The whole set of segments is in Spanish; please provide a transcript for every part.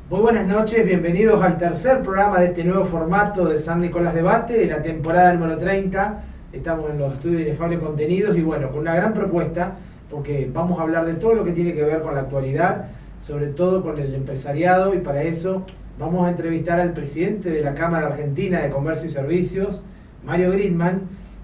Muy buenas noches, bienvenidos al tercer programa de este nuevo formato de San Nicolás Debate, la temporada número 30. Estamos en los estudios de Inefable Contenidos y bueno, con una gran propuesta, porque vamos a hablar de todo lo que tiene que ver con la actualidad, sobre todo con el empresariado, y para eso vamos a entrevistar al presidente de la Cámara Argentina de Comercio y Servicios, Mario Grinman,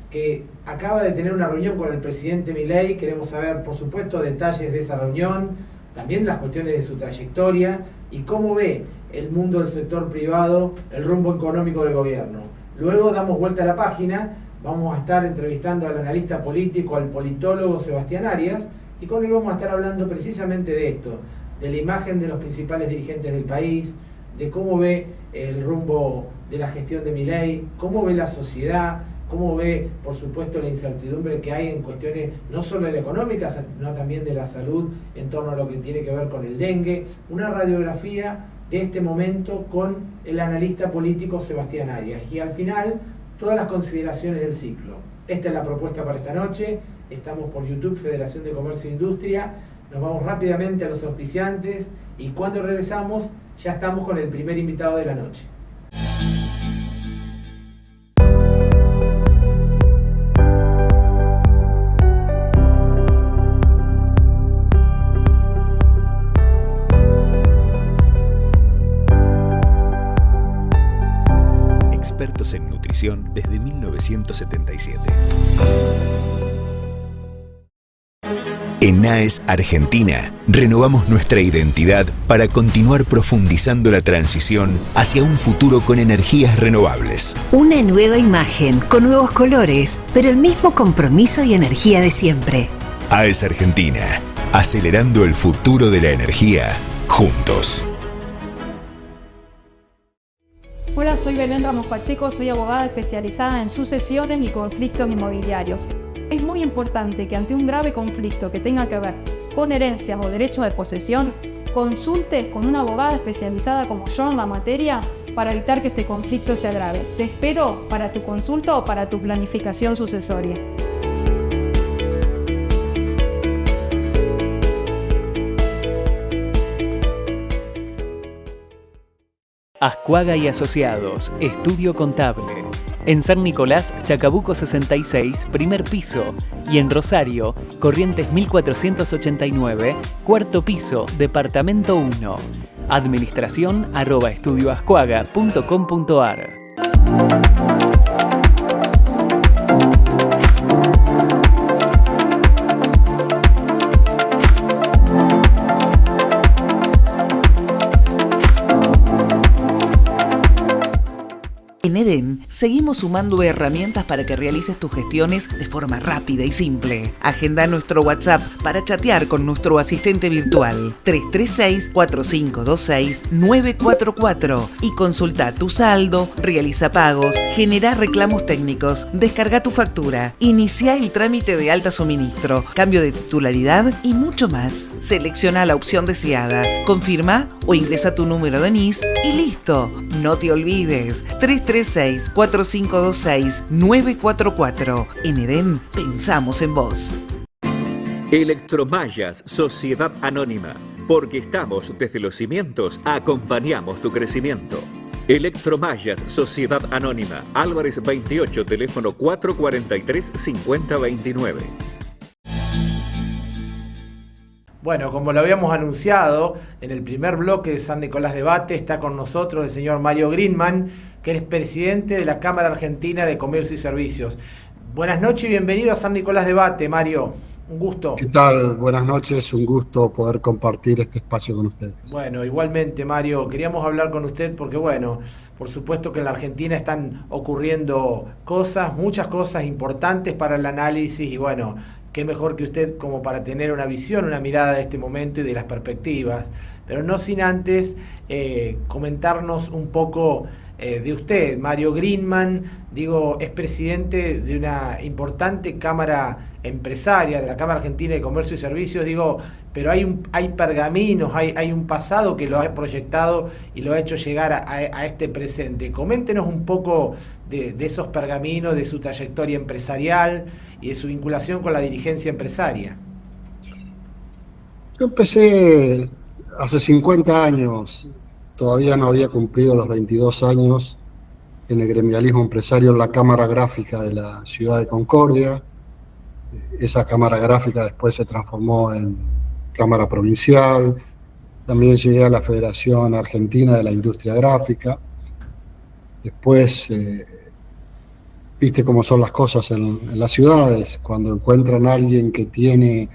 que acaba de tener una reunión con el presidente Milei. Queremos saber, por supuesto, detalles de esa reunión, también las cuestiones de su trayectoria y cómo ve el mundo del sector privado, el rumbo económico del gobierno. Luego damos vuelta a la página, vamos a estar entrevistando al analista político, al politólogo Sebastián Arias, y con él vamos a estar hablando precisamente de esto, de la imagen de los principales dirigentes del país, de cómo ve el rumbo de la gestión de Milei, cómo ve la sociedad, cómo ve, por supuesto, la incertidumbre que hay en cuestiones no solo de la económica, sino también de la salud en torno a lo que tiene que ver con el dengue. Una radiografía de este momento con el analista político Sebastián Arias. Y al final, todas las consideraciones del ciclo. Esta es la propuesta para esta noche. Estamos por YouTube, Federación de Comercio e Industria. Nos vamos rápidamente a los auspiciantes y cuando regresamos ya estamos con el primer invitado de la noche. Expertos en nutrición desde 1977. En AES Argentina, renovamos nuestra identidad para continuar profundizando la transición hacia un futuro con energías renovables. Una nueva imagen, con nuevos colores, pero el mismo compromiso y energía de siempre. AES Argentina, acelerando el futuro de la energía, juntos. Hola, soy Belén Ramos Pacheco, soy abogada especializada en sucesiones y conflictos inmobiliarios. Es muy importante que ante un grave conflicto que tenga que ver con herencias o derechos de posesión, consultes con una abogada especializada como yo en la materia para evitar que este conflicto se agrave. Te espero para tu consulta o para tu planificación sucesoria. Ascuaga y Asociados, Estudio Contable. En San Nicolás, Chacabuco 66, primer piso. Y en Rosario, Corrientes 1489, cuarto piso, departamento 1. Administración@estudioascuaga.com.ar. En Edén, seguimos sumando herramientas para que realices tus gestiones de forma rápida y simple. Agenda nuestro WhatsApp para chatear con nuestro asistente virtual 336-4526-944 y consulta tu saldo, realiza pagos, genera reclamos técnicos, descarga tu factura, inicia el trámite de alta suministro, cambio de titularidad y mucho más. Selecciona la opción deseada, confirma o ingresa tu número de NIS y listo. No te olvides, 336-4526-944. En Edén, pensamos en vos. Electromallas, Sociedad Anónima. Porque estamos desde los cimientos, acompañamos tu crecimiento. Electromallas, Sociedad Anónima. Álvarez 28, teléfono 443-5029. Bueno, como lo habíamos anunciado en el primer bloque de San Nicolás Debate, está con nosotros el señor Mario Grinman, que es presidente de la Cámara Argentina de Comercio y Servicios. Buenas noches y bienvenido a San Nicolás Debate, Mario. Un gusto. ¿Qué tal? Buenas noches, un gusto poder compartir este espacio con ustedes. Bueno, igualmente, Mario, queríamos hablar con usted porque, bueno, por supuesto que en la Argentina están ocurriendo cosas, muchas cosas importantes para el análisis y, bueno, qué mejor que usted como para tener una visión, una mirada de este momento y de las perspectivas. Pero no sin antes comentarnos un poco de usted. Mario Grinman, digo, es presidente de una importante cámara empresaria, de la Cámara Argentina de Comercio y Servicios, digo, pero hay pergaminos, hay un pasado que lo ha proyectado y lo ha hecho llegar a este presente. Coméntenos un poco de esos pergaminos, de su trayectoria empresarial y de su vinculación con la dirigencia empresaria. Yo empecé hace 50 años todavía no había cumplido los 22 años en el gremialismo empresario en la Cámara Gráfica de la ciudad de Concordia. Esa Cámara Gráfica después se transformó en Cámara Provincial. También llegué a la Federación Argentina de la Industria Gráfica. Después, viste cómo son las cosas en las ciudades, cuando encuentran a alguien que tiene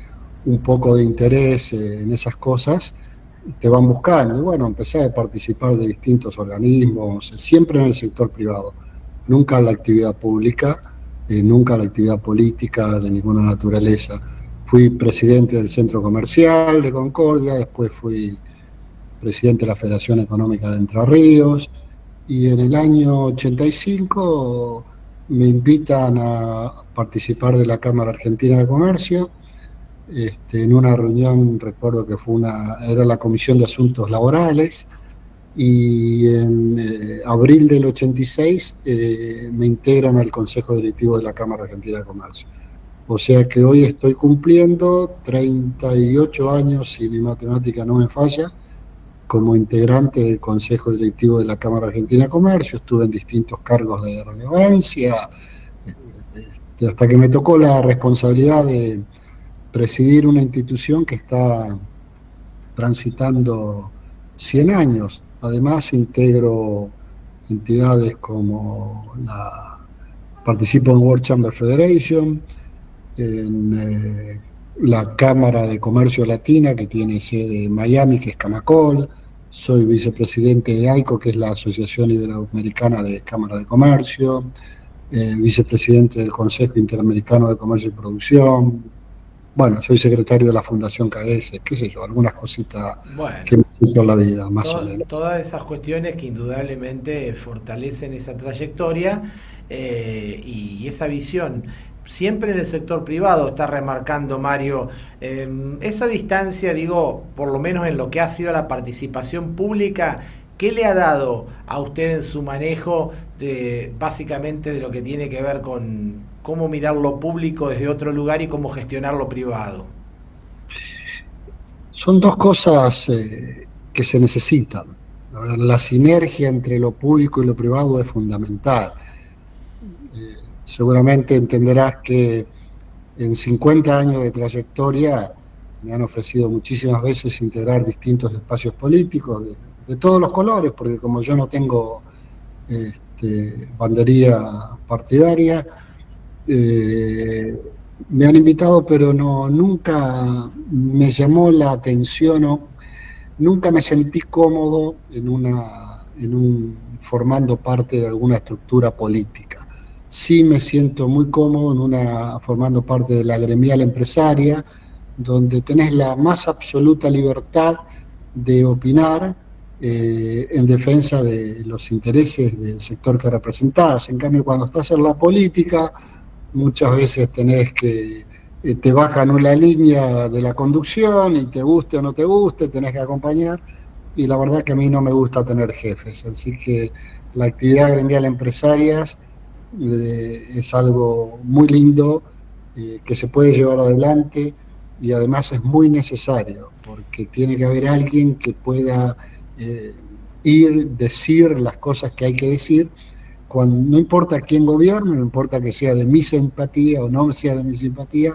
un poco de interés en esas cosas, te van buscando. Y bueno, empecé a participar de distintos organismos, siempre en el sector privado, nunca en la actividad pública, nunca en la actividad política de ninguna naturaleza. Fui presidente del Centro Comercial de Concordia, después fui presidente de la Federación Económica de Entre Ríos, y en el año 85 me invitan a participar de la Cámara Argentina de Comercio. En una reunión, recuerdo que era la Comisión de Asuntos Laborales, y en abril del 86 me integran al Consejo Directivo de la Cámara Argentina de Comercio. O sea que hoy estoy cumpliendo 38 años, si mi matemática no me falla, como integrante del Consejo Directivo de la Cámara Argentina de Comercio. Estuve en distintos cargos de relevancia, hasta que me tocó la responsabilidad de presidir una institución que está transitando 100 años. Además, integro entidades como participo en World Chamber Federation, en la Cámara de Comercio Latina, que tiene sede en Miami, que es Camacol. Soy vicepresidente de AICO, que es la Asociación Iberoamericana de Cámara de Comercio, vicepresidente del Consejo Interamericano de Comercio y Producción. Bueno, soy secretario de la Fundación KS, qué sé yo, algunas cositas que me han hecho la vida, más o menos. Todas esas cuestiones que indudablemente fortalecen esa trayectoria y esa visión. Siempre en el sector privado está remarcando, Mario, esa distancia, digo, por lo menos en lo que ha sido la participación pública. ¿Qué le ha dado a usted en su manejo básicamente de lo que tiene que ver con cómo mirar lo público desde otro lugar y cómo gestionar lo privado? Son dos cosas que se necesitan. La sinergia entre lo público y lo privado es fundamental. Seguramente entenderás que en 50 años de trayectoria me han ofrecido muchísimas veces integrar distintos espacios políticos de todos los colores, porque como yo no tengo bandería partidaria, me han invitado, pero nunca me llamó la atención, nunca me sentí cómodo formando parte de alguna estructura política. Sí me siento muy cómodo formando parte de la gremial empresaria, donde tenés la más absoluta libertad de opinar en defensa de los intereses del sector que representás. En cambio, cuando estás en la política, muchas veces tenés que te bajan una línea de la conducción y te guste o no te guste, tenés que acompañar, y la verdad que a mí no me gusta tener jefes, así que la actividad gremial empresaria es algo muy lindo que se puede llevar adelante, y además es muy necesario, porque tiene que haber alguien que pueda decir las cosas que hay que decir, no importa quién gobierne, no importa que sea de mi simpatía o no sea de mi simpatía.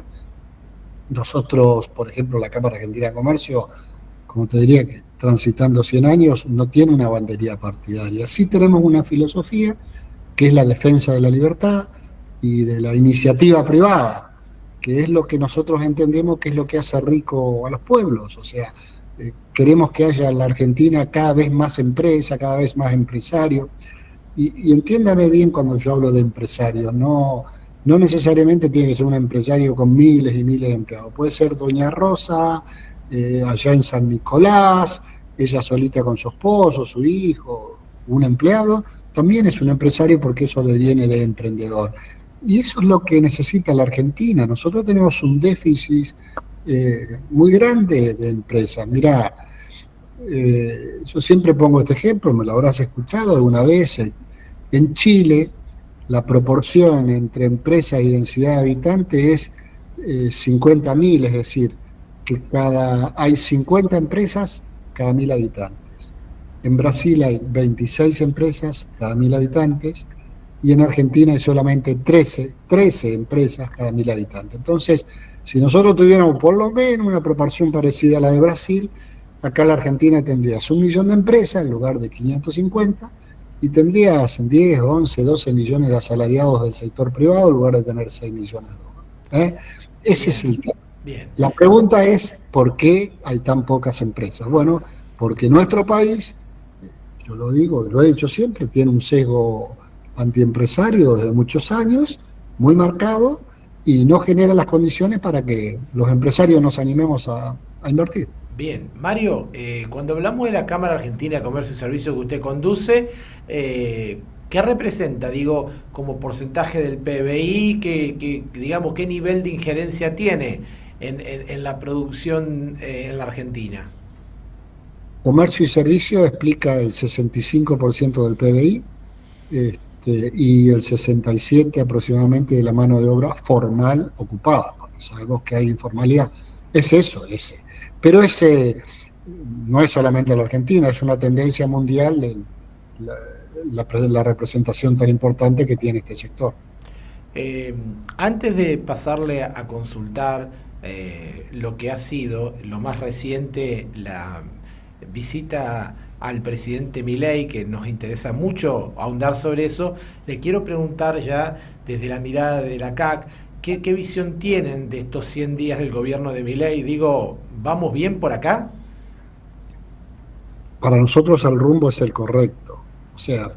Nosotros, por ejemplo, la Cámara Argentina de Comercio, como te diría, que transitando 100 años, no tiene una bandería partidaria. Sí tenemos una filosofía, que es la defensa de la libertad y de la iniciativa privada, que es lo que nosotros entendemos que es lo que hace rico a los pueblos. O sea, queremos que haya en la Argentina cada vez más empresa, cada vez más empresarios. Y entiéndame bien cuando yo hablo de empresarios, no necesariamente tiene que ser un empresario con miles y miles de empleados. Puede ser doña Rosa, allá en San Nicolás, ella solita con su esposo, su hijo, un empleado, también es un empresario, porque eso viene de emprendedor. Y eso es lo que necesita la Argentina. Nosotros tenemos un déficit muy grande de empresas. Mirá, yo siempre pongo este ejemplo, me lo habrás escuchado alguna vez. En Chile, la proporción entre empresa y densidad de habitantes es 50.000, es decir, que hay 50 empresas cada 1.000 habitantes. En Brasil hay 26 empresas cada 1.000 habitantes y en Argentina hay solamente 13 empresas cada 1.000 habitantes. Entonces, si nosotros tuviéramos por lo menos una proporción parecida a la de Brasil, acá en la Argentina tendrías 1 millón de empresas en lugar de 550 y tendrías 10, 11, 12 millones de asalariados del sector privado en lugar de tener 6 millones de dólares. Ese es el tema. Bien. La pregunta es, ¿por qué hay tan pocas empresas? Bueno, porque nuestro país, yo lo digo, lo he dicho siempre, tiene un sesgo antiempresario desde muchos años, muy marcado, y no genera las condiciones para que los empresarios nos animemos a invertir. Bien, Mario, cuando hablamos de la Cámara Argentina de Comercio y Servicios que usted conduce, ¿qué representa, digo, como porcentaje del PBI? Digamos, ¿qué nivel de injerencia tiene en la producción en la Argentina? Comercio y servicio explica el 65% del PBI y el 67% aproximadamente de la mano de obra formal ocupada, porque sabemos que hay informalidad. Es eso, ese. Pero ese no es solamente la Argentina, es una tendencia mundial de la representación tan importante que tiene este sector. Antes de pasarle a consultar lo que ha sido lo más reciente, la visita al presidente Milei, que nos interesa mucho ahondar sobre eso, le quiero preguntar ya desde la mirada de la CAC, ¿qué visión tienen de estos 100 días del gobierno de Milei? Digo, ¿vamos bien por acá? Para nosotros el rumbo es el correcto. O sea,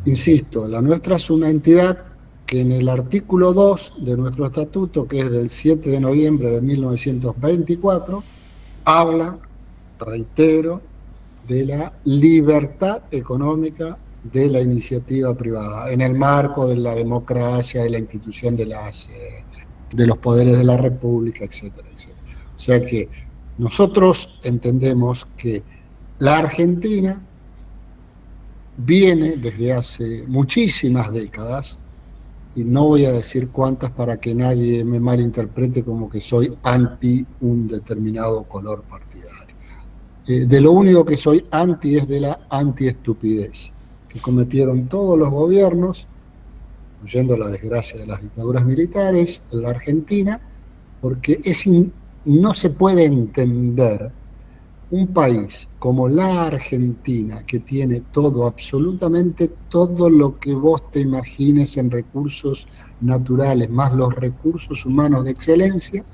insisto, la nuestra es una entidad que en el artículo 2 de nuestro estatuto, que es del 7 de noviembre de 1924, habla, reitero, de la libertad económica de la iniciativa privada, en el marco de la democracia, de la institución de los poderes de la República, etcétera, etcétera. O sea que nosotros entendemos que la Argentina viene desde hace muchísimas décadas, y no voy a decir cuántas para que nadie me malinterprete como que soy anti un determinado color partidario. De lo único que soy anti es de la antiestupidez que cometieron todos los gobiernos, incluyendo la desgracia de las dictaduras militares en la Argentina, porque no se puede entender un país como la Argentina, que tiene todo, absolutamente todo lo que vos te imagines en recursos naturales, más los recursos humanos de excelencia,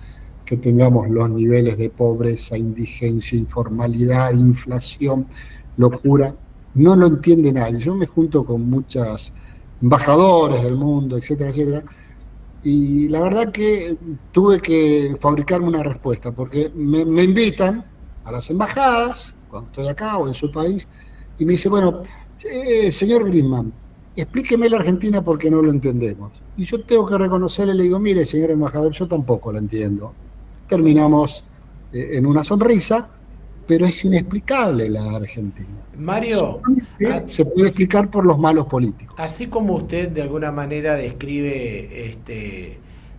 que tengamos los niveles de pobreza, indigencia, informalidad, inflación, locura. No lo entiende nadie. Yo me junto con muchos embajadores del mundo, etcétera, etcétera, y la verdad que tuve que fabricarme una respuesta, porque me invitan a las embajadas, cuando estoy acá o en su país, y me dice, bueno, señor Griezmann, explíqueme la Argentina porque no lo entendemos. Y yo tengo que reconocerle, le digo, mire, señor embajador, yo tampoco lo entiendo. Terminamos en una sonrisa, pero es inexplicable la Argentina. Mario, se puede explicar por los malos políticos. Así como usted de alguna manera describe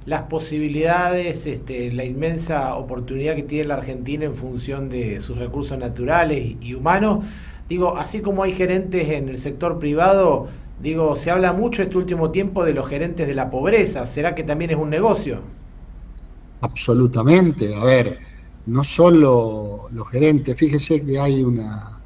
las posibilidades, la inmensa oportunidad que tiene la Argentina en función de sus recursos naturales y humanos, digo, así como hay gerentes en el sector privado, digo, se habla mucho este último tiempo de los gerentes de la pobreza. ¿Será que también es un negocio? Absolutamente. A ver, no solo los gerentes, fíjese que hay una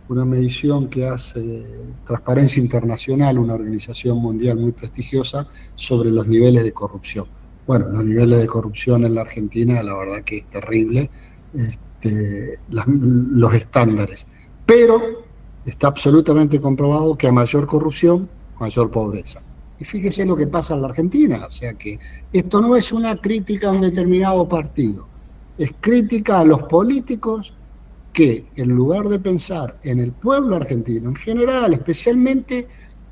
medición que hace Transparencia Internacional, una organización mundial muy prestigiosa, sobre los niveles de corrupción. Bueno, los niveles de corrupción en la Argentina, la verdad que es terrible, los estándares. Pero está absolutamente comprobado que a mayor corrupción, mayor pobreza. Y fíjese lo que pasa en la Argentina, o sea que esto no es una crítica a un determinado partido, es crítica a los políticos que, en lugar de pensar en el pueblo argentino en general, especialmente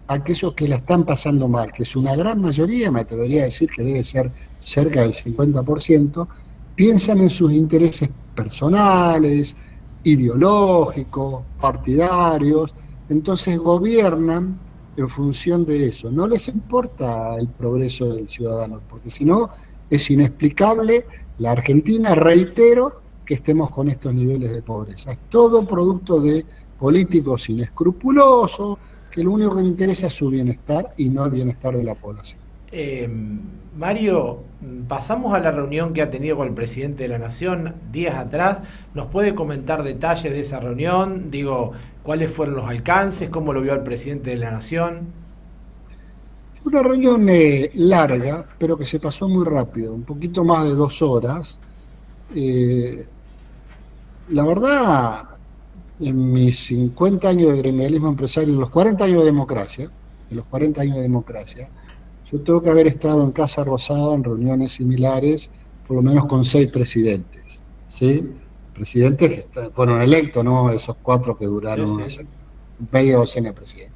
aquellos que la están pasando mal, que es una gran mayoría, me atrevería a decir que debe ser cerca del 50%, piensan en sus intereses personales, ideológicos, partidarios, entonces gobiernan en función de eso. No les importa el progreso del ciudadano, porque si no es inexplicable la Argentina, reitero, que estemos con estos niveles de pobreza. Es todo producto de políticos inescrupulosos, que lo único que le interesa es su bienestar y no el bienestar de la población. Mario, pasamos a la reunión que ha tenido con el presidente de la Nación días atrás. ¿Nos puede comentar detalles de esa reunión? Digo, ¿cuáles fueron los alcances? ¿Cómo lo vio el presidente de la Nación? Una reunión larga, pero que se pasó muy rápido, un poquito más de 2 horas. La verdad, en mis 50 años de gremialismo empresario, en los 40 años de democracia, yo tengo que haber estado en Casa Rosada en reuniones similares, por lo menos con 6 presidentes, ¿sí? Presidentes que fueron electos, ¿no? Esos 4 que duraron media docena de presidentes.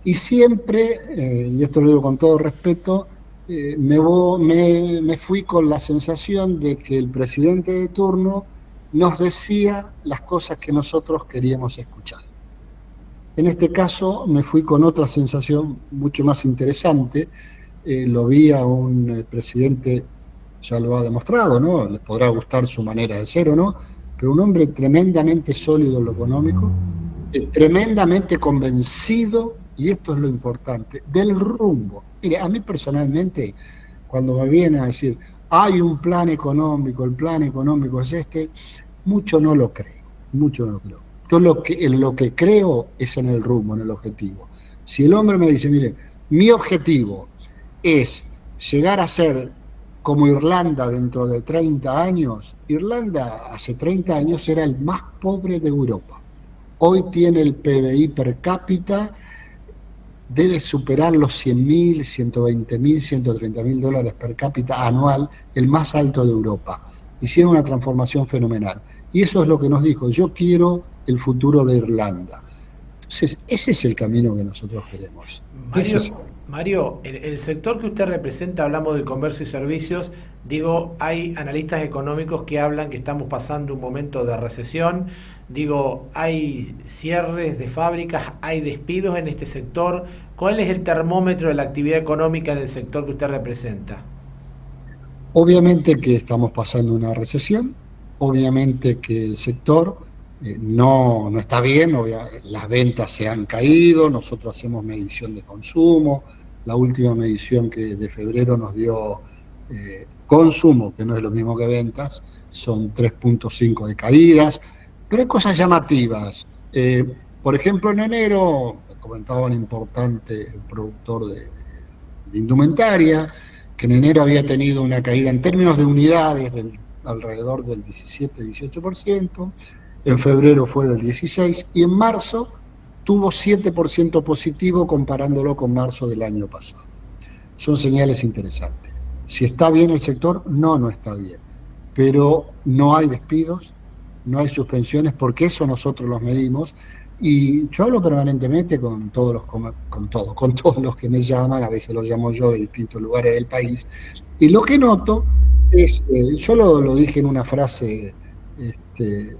Y siempre, y esto lo digo con todo respeto, me fui con la sensación de que el presidente de turno nos decía las cosas que nosotros queríamos escuchar. En este caso me fui con otra sensación mucho más interesante. Lo vi a un presidente, ya lo ha demostrado, ¿no? Les podrá gustar su manera de ser o no, pero un hombre tremendamente sólido en lo económico, tremendamente convencido, y esto es lo importante, del rumbo. Mire, a mí personalmente, cuando me vienen a decir, hay un plan económico, el plan económico es este, mucho no lo creo. Yo lo que creo es en el rumbo, en el objetivo. Si el hombre me dice, mire, mi objetivo es llegar a ser como Irlanda dentro de 30 años, Irlanda hace 30 años era el más pobre de Europa. Hoy tiene el PBI per cápita, debe superar los 100.000, 120.000, 130.000 dólares per cápita anual, el más alto de Europa. Hicieron una transformación fenomenal. Y eso es lo que nos dijo, yo quiero el futuro de Irlanda. Entonces, ese es el camino que nosotros queremos. Mario, el sector que usted representa, hablamos de comercio y servicios, digo, hay analistas económicos que hablan que estamos pasando un momento de recesión, digo, hay cierres de fábricas, hay despidos en este sector. ¿Cuál es el termómetro de la actividad económica en el sector que usted representa? Obviamente que estamos pasando una recesión, obviamente que el sector no está bien, las ventas se han caído, nosotros hacemos medición de consumo, la última medición que de febrero nos dio consumo, que no es lo mismo que ventas, son 3.5 de caídas, pero hay cosas llamativas. Por ejemplo, en enero, me comentaba un importante productor de indumentaria, que en enero había tenido una caída en términos de unidades alrededor del 17-18%, en febrero fue del 16% y en marzo tuvo 7% positivo comparándolo con marzo del año pasado. Son señales interesantes. Si está bien el sector, no está bien. Pero no hay despidos, no hay suspensiones, porque eso nosotros los medimos. Y yo hablo permanentemente con todos los que me llaman, a veces los llamo yo de distintos lugares del país. Y lo que noto es, yo lo dije en una frase que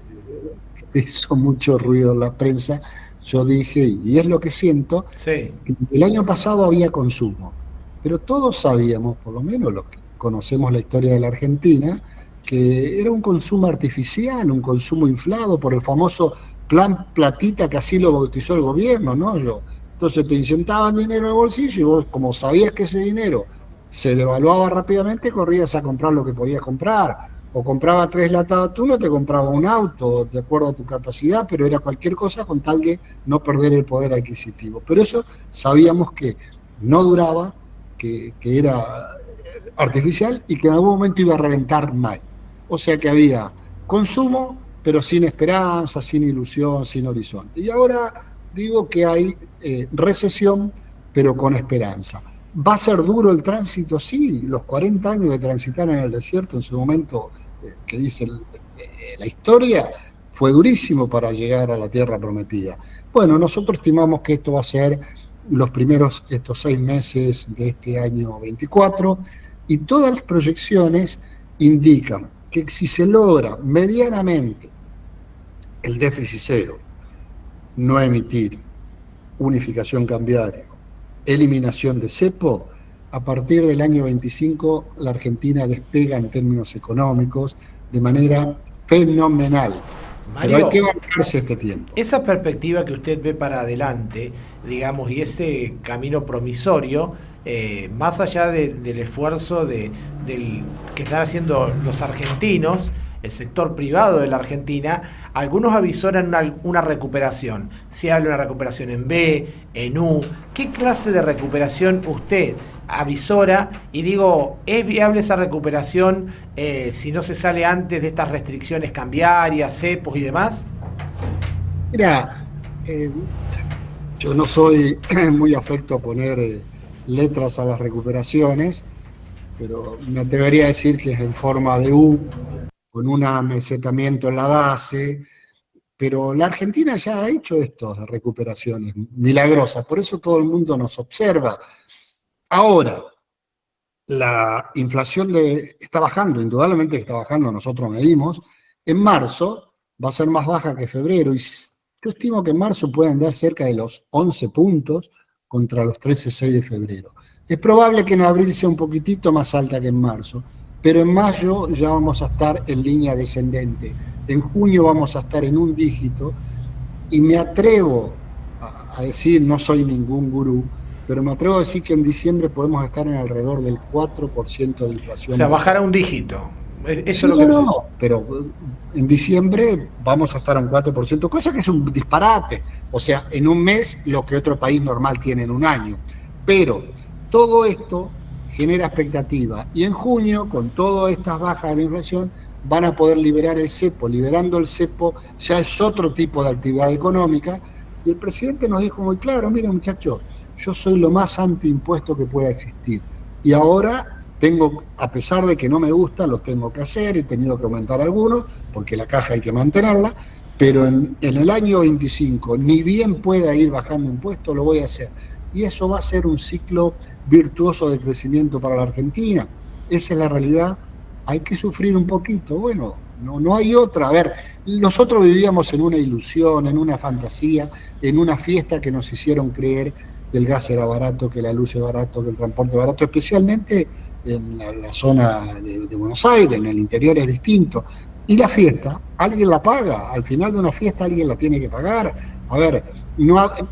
hizo mucho ruido en la prensa, yo dije, y es lo que siento, sí. El año pasado había consumo, pero todos sabíamos, por lo menos los que conocemos la historia de la Argentina, que era un consumo artificial, un consumo inflado por el famoso plan platita, que así lo bautizó el gobierno, ¿no? Entonces te inyectaban dinero en el bolsillo y vos, como sabías que ese dinero se devaluaba rápidamente, corrías a comprar lo que podías comprar, o compraba 3 latas de atún, o te compraba un auto, de acuerdo a tu capacidad, pero era cualquier cosa con tal de no perder el poder adquisitivo. Pero eso sabíamos que no duraba, que era artificial y que en algún momento iba a reventar mal. O sea que había consumo, pero sin esperanza, sin ilusión, sin horizonte. Y ahora digo que hay recesión, pero con esperanza. ¿Va a ser duro el tránsito? Sí, los 40 años de transitar en el desierto en su momento, que dice la historia, fue durísimo para llegar a la tierra prometida. Bueno, nosotros estimamos que esto va a ser estos 6 meses de este año 24, y todas las proyecciones indican que si se logra medianamente el déficit cero, no emitir, unificación cambiaria, eliminación de cepo, a partir del año 25 la Argentina despega en términos económicos de manera fenomenal. Pero hay que bancarse este tiempo. Esa perspectiva que usted ve para adelante, digamos, y ese camino promisorio, más allá del esfuerzo del que están haciendo los argentinos, el sector privado de la Argentina, algunos avisoran una recuperación. Se habla de una recuperación en B, en U. ¿Qué clase de recuperación usted avisora? Y digo, ¿es viable esa recuperación si no se sale antes de estas restricciones cambiarias, cepos y demás? Mira, yo no soy muy afecto a poner letras a las recuperaciones, pero me atrevería a decir que es en forma de U, con un amesetamiento en la base, pero la Argentina ya ha hecho estas recuperaciones milagrosas, por eso todo el mundo nos observa. Ahora, la inflación está bajando, indudablemente está bajando, nosotros medimos, en marzo va a ser más baja que febrero, y yo estimo que en marzo puede andar cerca de los 11 puntos contra los 13,6 de febrero. Es probable que en abril sea un poquitito más alta que en marzo, pero en mayo ya vamos a estar en línea descendente. En junio vamos a estar en un dígito, y me atrevo a decir, no soy ningún gurú, pero me atrevo a decir que en diciembre podemos estar en alrededor del 4% de inflación. O sea, bajar a un dígito. Eso sí, es lo que pero en diciembre vamos a estar a un 4%, cosa que es un disparate. O sea, en un mes lo que otro país normal tiene en un año. Pero todo esto genera expectativa. Y en junio, con todas estas bajas de la inflación, van a poder liberar el cepo. Liberando el cepo ya es otro tipo de actividad económica. Y el presidente nos dijo muy claro, miren muchachos, yo soy lo más antiimpuesto que pueda existir. Y ahora a pesar de que no me gusta, lo tengo que hacer, he tenido que aumentar algunos, porque la caja hay que mantenerla, pero en el año 25, ni bien pueda ir bajando impuestos, lo voy a hacer. Y eso va a ser un ciclo virtuoso de crecimiento para la Argentina. Esa es la realidad. Hay que sufrir un poquito. Bueno, no hay otra. A ver, nosotros vivíamos en una ilusión, en una fantasía, en una fiesta que nos hicieron creer que el gas era barato, que la luz es barato, que el transporte es barato, especialmente en la zona de Buenos Aires, en el interior es distinto. Y la fiesta, alguien la paga. Al final de una fiesta alguien la tiene que pagar. A ver,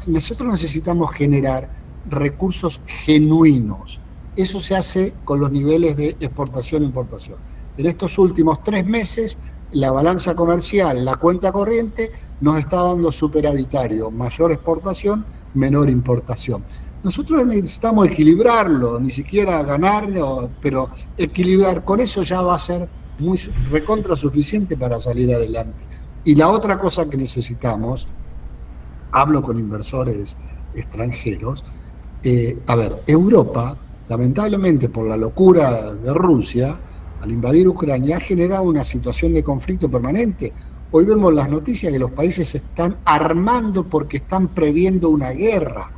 nosotros necesitamos generar recursos genuinos. Eso se hace con los niveles de exportación e importación. En estos últimos 3 meses, la balanza comercial, la cuenta corriente, nos está dando superavitario, mayor exportación, menor importación. Nosotros necesitamos equilibrarlo, ni siquiera ganarlo, pero equilibrar, con eso ya va a ser muy recontra suficiente para salir adelante. Y la otra cosa que necesitamos, hablo con inversores extranjeros, a ver, Europa, lamentablemente por la locura de Rusia, al invadir Ucrania, ha generado una situación de conflicto permanente. Hoy vemos las noticias que los países se están armando porque están previendo una guerra.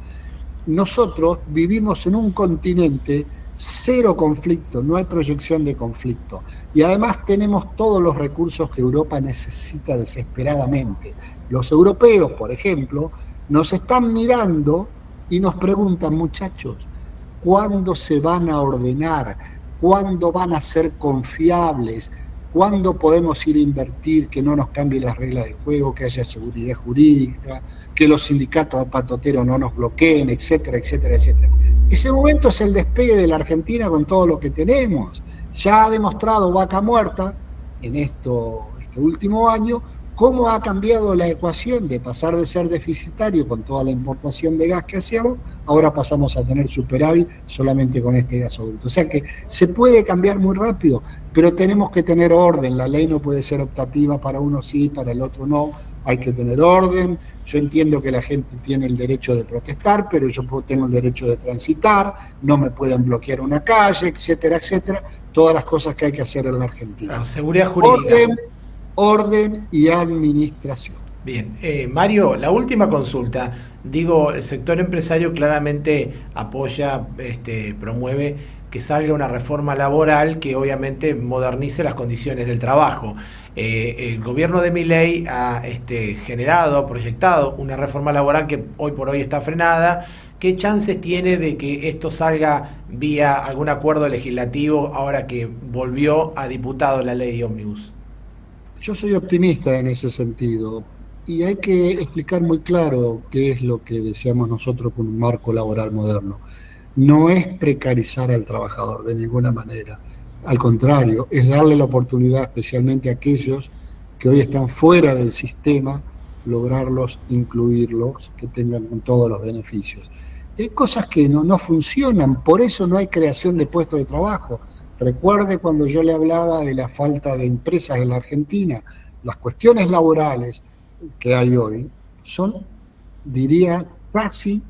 Nosotros vivimos en un continente cero conflicto, no hay proyección de conflicto. Y además tenemos todos los recursos que Europa necesita desesperadamente. Los europeos, por ejemplo, nos están mirando y nos preguntan, muchachos, ¿cuándo se van a ordenar? ¿Cuándo van a ser confiables? ¿Cuándo podemos ir a invertir, que no nos cambien las reglas de juego, que haya seguridad jurídica, que los sindicatos patoteros no nos bloqueen, etcétera, etcétera, etcétera? Ese momento es el despegue de la Argentina con todo lo que tenemos. Ya ha demostrado Vaca Muerta en este último año cómo ha cambiado la ecuación de pasar de ser deficitario con toda la importación de gas que hacíamos, ahora pasamos a tener superávit solamente con este gasoducto. O sea que se puede cambiar muy rápido, pero tenemos que tener orden. La ley no puede ser optativa, para uno sí, para el otro no. Hay que tener orden. Yo entiendo que la gente tiene el derecho de protestar, pero yo tengo el derecho de transitar, no me pueden bloquear una calle, etcétera, etcétera. Todas las cosas que hay que hacer en la Argentina. Seguridad jurídica. Orden y administración. Bien, Mario, la última consulta. Digo, el sector empresario claramente apoya, promueve que salga una reforma laboral que obviamente modernice las condiciones del trabajo. El gobierno de Milei ha proyectado una reforma laboral que hoy por hoy está frenada. ¿Qué chances tiene de que esto salga vía algún acuerdo legislativo ahora que volvió a diputado la ley ómnibus? Yo soy optimista en ese sentido y hay que explicar muy claro qué es lo que deseamos nosotros con un marco laboral moderno. No es precarizar al trabajador de ninguna manera, al contrario, es darle la oportunidad especialmente a aquellos que hoy están fuera del sistema, lograrlos, incluirlos, que tengan todos los beneficios. Hay cosas que no funcionan, por eso no hay creación de puestos de trabajo. Recuerde cuando yo le hablaba de la falta de empresas en la Argentina, las cuestiones laborales que hay hoy son, diría, casi,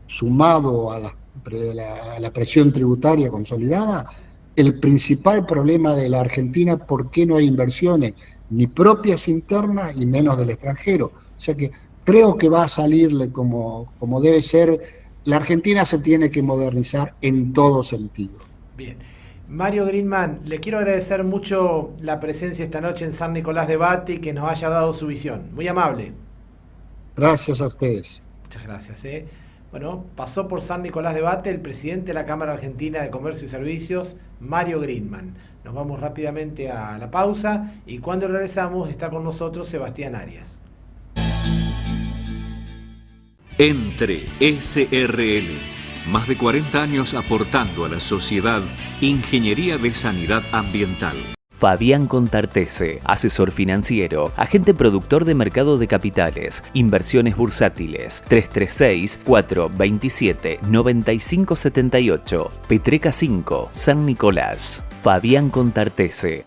sumado a la presión tributaria consolidada, el principal problema de la Argentina, por qué no hay inversiones, ni propias internas y menos del extranjero. O sea que creo que va a salirle como debe ser. La Argentina se tiene que modernizar en todo sentido. Bien. Mario Greenman, le quiero agradecer mucho la presencia esta noche en San Nicolás de Bate y que nos haya dado su visión. Muy amable. Gracias a ustedes. Muchas gracias. Bueno, pasó por San Nicolás de Bate el presidente de la Cámara Argentina de Comercio y Servicios, Mario Greenman. Nos vamos rápidamente a la pausa y cuando regresamos está con nosotros Sebastián Arias. Entre SRL. Más de 40 años aportando a la sociedad ingeniería de sanidad ambiental. Fabián Contartese, asesor financiero, agente productor de mercado de capitales, inversiones bursátiles, 336-427-9578, Petreca 5, San Nicolás. Fabián Contartese.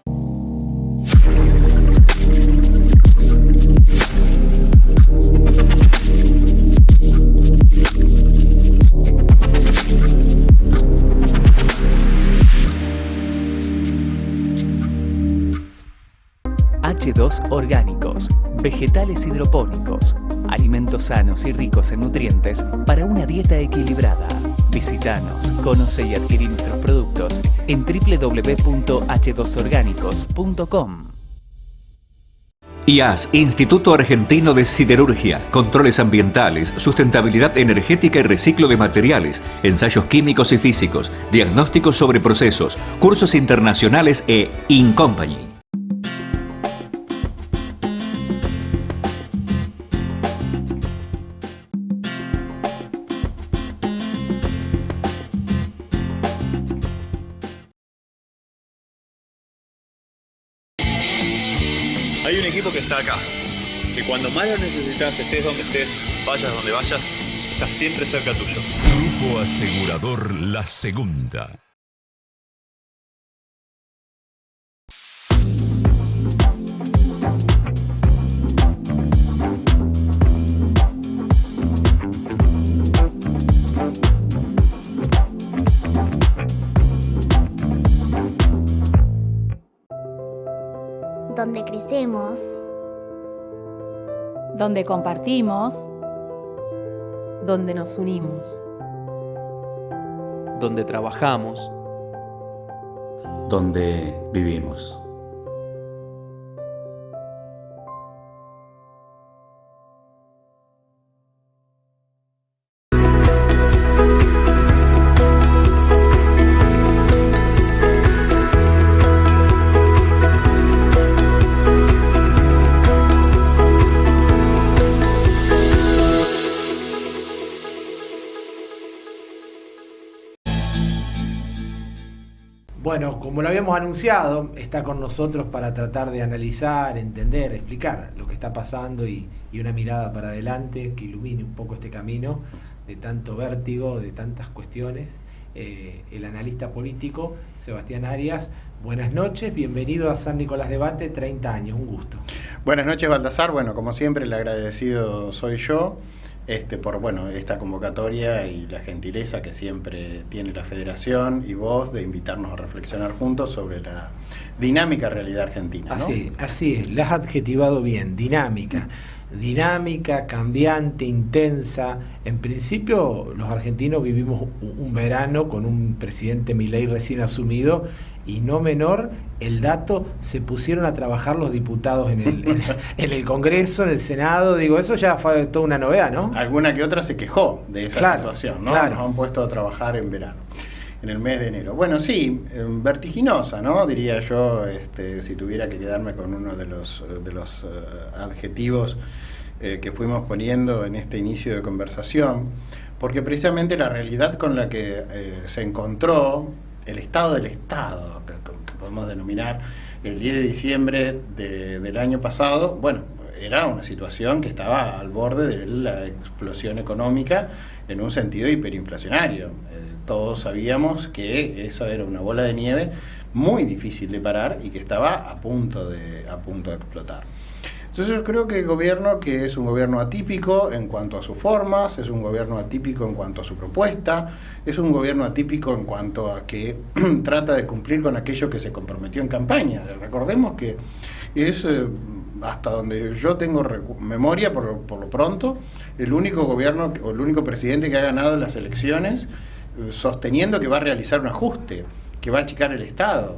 H2 Orgánicos, vegetales hidropónicos, alimentos sanos y ricos en nutrientes para una dieta equilibrada. Visítanos, conoce y adquirí nuestros productos en www.h2orgánicos.com. IAS, Instituto Argentino de Siderurgia, Controles Ambientales, Sustentabilidad Energética y Reciclo de Materiales, Ensayos Químicos y Físicos, Diagnósticos sobre Procesos, Cursos Internacionales e InCompany. Hay un equipo que está acá, que cuando más lo necesitas, estés donde estés, vayas donde vayas, está siempre cerca tuyo. Grupo Asegurador La Segunda. Donde crecemos, donde compartimos, donde nos unimos, donde trabajamos, donde vivimos. Bueno, como lo habíamos anunciado, está con nosotros para tratar de analizar, entender, explicar lo que está pasando y una mirada para adelante que ilumine un poco este camino de tanto vértigo, de tantas cuestiones. El analista político Sebastián Arias, buenas noches, bienvenido a San Nicolás de Bate, 30 años, un gusto. Buenas noches, Baltasar. Bueno, como siempre, el agradecido soy yo. Por esta convocatoria y la gentileza que siempre tiene la Federación y vos de invitarnos a reflexionar juntos sobre la dinámica realidad argentina, ¿no? Así es, la has adjetivado bien, dinámica, cambiante, intensa. En principio los argentinos vivimos un verano con un presidente Milei recién asumido y no menor el dato, se pusieron a trabajar los diputados en el Congreso, en el Senado, digo, eso ya fue toda una novedad, ¿no? Alguna que otra se quejó de esa situación, ¿no? Claro. Nos han puesto a trabajar en verano. en el mes de enero. Bueno, sí, vertiginosa, ¿no? Diría yo, si tuviera que quedarme con uno de los adjetivos que fuimos poniendo en este inicio de conversación, porque precisamente la realidad con la que se encontró el estado del Estado, que podemos denominar el 10 de diciembre del año pasado, bueno, era una situación que estaba al borde de la explosión económica en un sentido hiperinflacionario. Todos sabíamos que esa era una bola de nieve muy difícil de parar y que estaba a punto de explotar. Entonces yo creo que el gobierno, que es un gobierno atípico en cuanto a sus formas, es un gobierno atípico en cuanto a su propuesta, es un gobierno atípico en cuanto a que trata de cumplir con aquello que se comprometió en campaña. Recordemos que es, hasta donde yo tengo memoria, por lo pronto, el único gobierno o el único presidente que ha ganado las elecciones sosteniendo que va a realizar un ajuste, que va a achicar el Estado,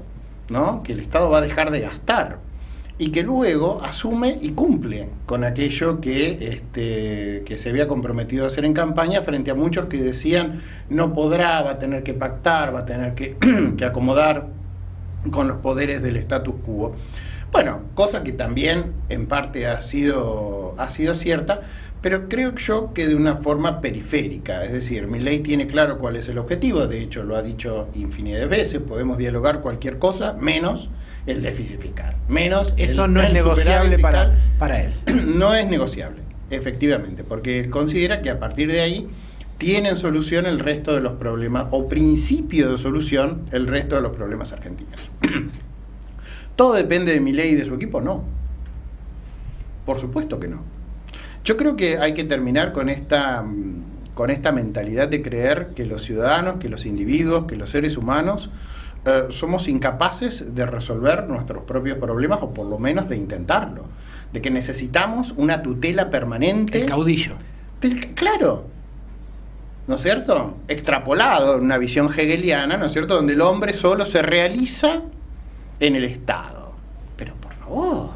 ¿no? Que el Estado va a dejar de gastar, y que luego asume y cumple con aquello que se había comprometido a hacer en campaña, frente a muchos que decían no podrá, va a tener que pactar, va a tener que acomodar con los poderes del status quo. Bueno, cosa que también en parte ha sido cierta, pero creo yo que de una forma periférica. Es decir, Milei tiene claro cuál es el objetivo, de hecho lo ha dicho infinidad de veces, podemos dialogar cualquier cosa menos el déficit fiscal, menos eso no es negociable para él. No es negociable, efectivamente, porque él considera que a partir de ahí tienen solución el resto de los problemas, o principio de solución el resto de los problemas argentinos. ¿Todo depende de Milei y de su equipo? No. Por supuesto que no. Yo creo que hay que terminar con esta mentalidad de creer que los ciudadanos, que los individuos, que los seres humanos somos incapaces de resolver nuestros propios problemas, o por lo menos de intentarlo, de que necesitamos una tutela permanente. El caudillo. Claro, ¿no es cierto? Extrapolado en una visión hegeliana, ¿no es cierto?, donde el hombre solo se realiza en el Estado. Pero por favor,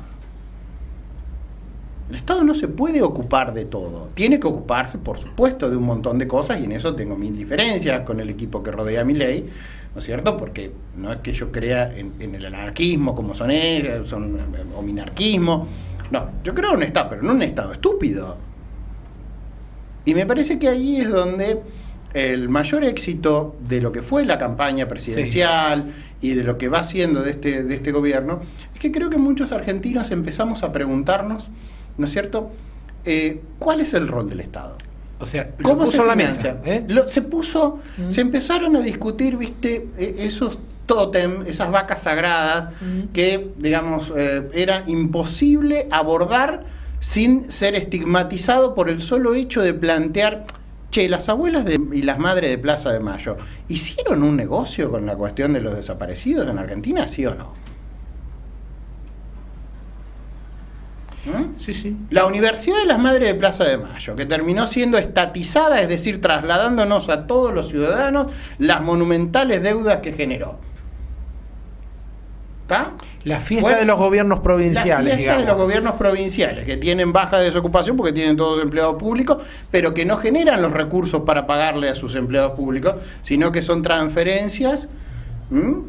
el Estado no se puede ocupar de todo. Tiene que ocuparse, por supuesto, de un montón de cosas, y en eso tengo mil diferencias con el equipo que rodea a Milei, ¿no es cierto? Porque no es que yo crea en el anarquismo como son ellos, o minarquismo. No, yo creo en un Estado, pero no un Estado estúpido. Y me parece que ahí es donde el mayor éxito de lo que fue la campaña presidencial y de lo que va siendo de este gobierno, es que creo que muchos argentinos empezamos a preguntarnos, ¿no es cierto?, ¿cuál es el rol del Estado? O sea, ¿cómo puso se la financia? mesa? Se empezaron a discutir, ¿viste?, esos tótem, esas vacas sagradas que, digamos, era imposible abordar sin ser estigmatizado por el solo hecho de plantear, che, las abuelas y las madres de Plaza de Mayo, ¿hicieron un negocio con la cuestión de los desaparecidos en Argentina, sí o no? Sí, sí. La Universidad de las Madres de Plaza de Mayo, que terminó siendo estatizada, es decir, trasladándonos a todos los ciudadanos las monumentales deudas que generó. ¿Está? La fiesta de los gobiernos provinciales, la fiesta de los gobiernos provinciales, que tienen baja desocupación porque tienen todos empleados públicos, pero que no generan los recursos para pagarle a sus empleados públicos, sino que son transferencias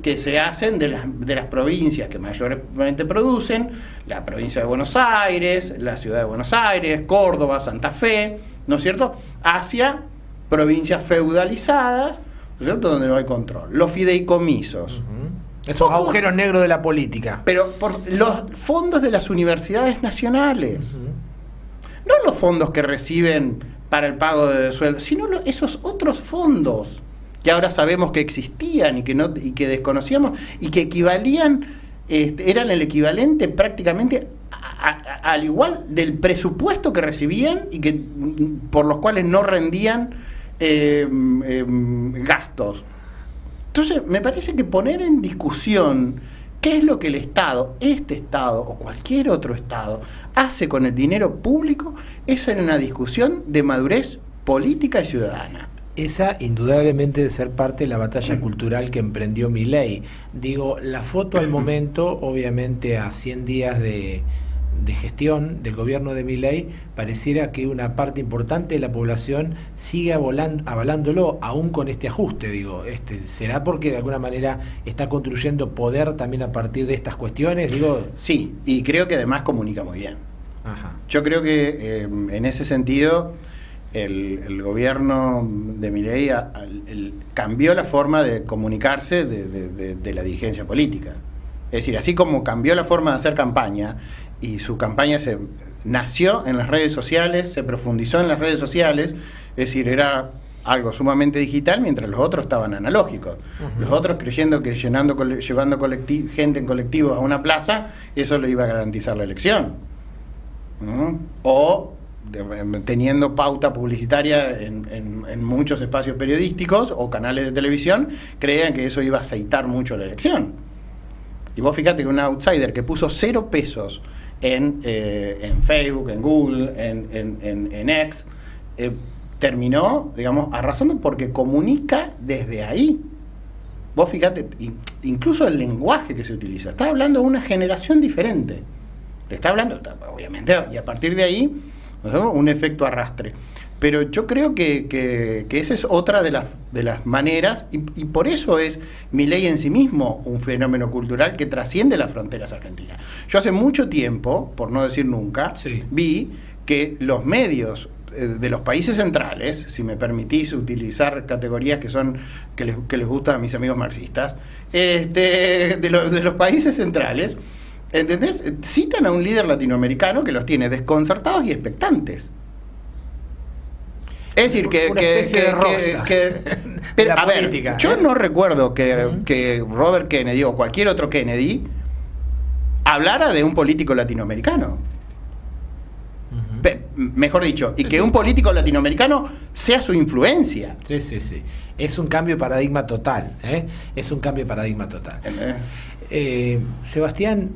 que se hacen de las provincias que mayormente producen, la provincia de Buenos Aires, la ciudad de Buenos Aires, Córdoba, Santa Fe, ¿no es cierto?, hacia provincias feudalizadas, ¿no es cierto?, donde no hay control. Los fideicomisos. Esos agujeros negros de la política. Pero por los fondos de las universidades nacionales. No los fondos que reciben para el pago de sueldos, sino esos otros fondos que ahora sabemos que existían y que desconocíamos, y que equivalían, eran el equivalente prácticamente al igual del presupuesto que recibían y que por los cuales no rendían gastos. Entonces, me parece que poner en discusión qué es lo que el Estado, este Estado o cualquier otro Estado, hace con el dinero público, esa era una discusión de madurez política y ciudadana. Esa indudablemente de ser parte de la batalla cultural que emprendió Milei. Digo, la foto al momento, obviamente a 100 días de de gestión del gobierno de Milei, pareciera que una parte importante de la población sigue avalándolo, aún con este ajuste, digo. ¿Será porque de alguna manera está construyendo poder también a partir de estas cuestiones? Digo, sí, y creo que además comunica muy bien. Ajá. Yo creo que en ese sentido el gobierno de Milei cambió la forma de comunicarse de la dirigencia política. Es decir, así como cambió la forma de hacer campaña, y su campaña nació en las redes sociales, se profundizó en las redes sociales, es decir, era algo sumamente digital, mientras los otros estaban analógicos. Uh-huh. Los otros creyendo que llevando gente en colectivo a una plaza, eso le iba a garantizar la elección. Uh-huh. O teniendo pauta publicitaria en muchos espacios periodísticos o canales de televisión, creían que eso iba a aceitar mucho la elección. Y vos fíjate que un outsider que puso 0 pesos en Facebook, en Google, en X, terminó, digamos, arrasando porque comunica desde ahí. Vos fíjate, incluso el lenguaje que se utiliza, está hablando de una generación diferente. Le está hablando, obviamente, y a partir de ahí, un efecto arrastre. Pero yo creo que esa es otra de las maneras, y por eso es Milei en sí mismo un fenómeno cultural que trasciende las fronteras argentinas. Yo hace mucho tiempo, por no decir nunca, vi que los medios de los países centrales, si me permitís utilizar categorías que les gustan a mis amigos marxistas, de los países centrales, ¿entendés? Citan a un líder latinoamericano que los tiene desconcertados y expectantes. Es decir, pero, a ver, yo no recuerdo que Robert Kennedy o cualquier otro Kennedy hablara de un político latinoamericano. Mejor dicho, y que un político latinoamericano sea su influencia. Sí. Es un cambio de paradigma total, Es un cambio de paradigma total. Sebastián,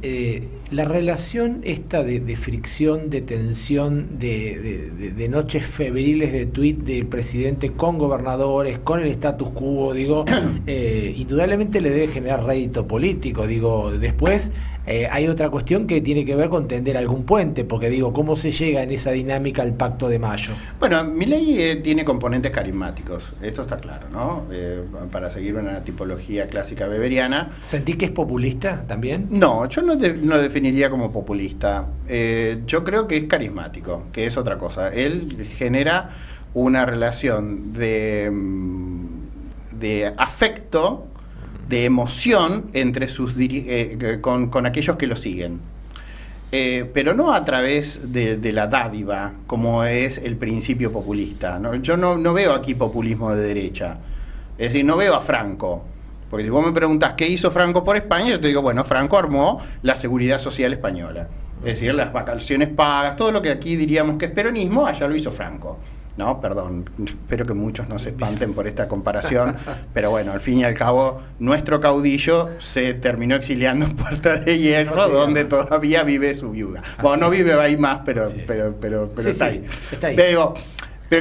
la relación esta de fricción, de tensión, de noches febriles de tuit del presidente con gobernadores, con el status quo, digo, indudablemente le debe generar rédito político, digo. Después hay otra cuestión que tiene que ver con tender algún puente, porque digo, ¿cómo se llega en esa dinámica al Pacto de Mayo? Bueno, Milei tiene componentes carismáticos, esto está claro, ¿no? Para seguir una tipología clásica weberiana. ¿Sentí que es populista también? No, yo no definiría como populista. Yo creo que es carismático, que es otra cosa. Él genera una relación de afecto, de emoción entre con aquellos que lo siguen. Pero no a través de la dádiva, como es el principio populista, ¿no? Yo no veo aquí populismo de derecha. Es decir, no veo a Franco. Porque si vos me preguntás qué hizo Franco por España, yo te digo, bueno, Franco armó la seguridad social española. Es decir, las vacaciones pagas, todo lo que aquí diríamos que es peronismo, allá lo hizo Franco. No, perdón, espero que muchos no se espanten por esta comparación, pero bueno, al fin y al cabo, nuestro caudillo se terminó exiliando en Puerta de Hierro, donde todavía vive su viuda. Bueno, no vive ahí más, pero está ahí. Está ahí. Pero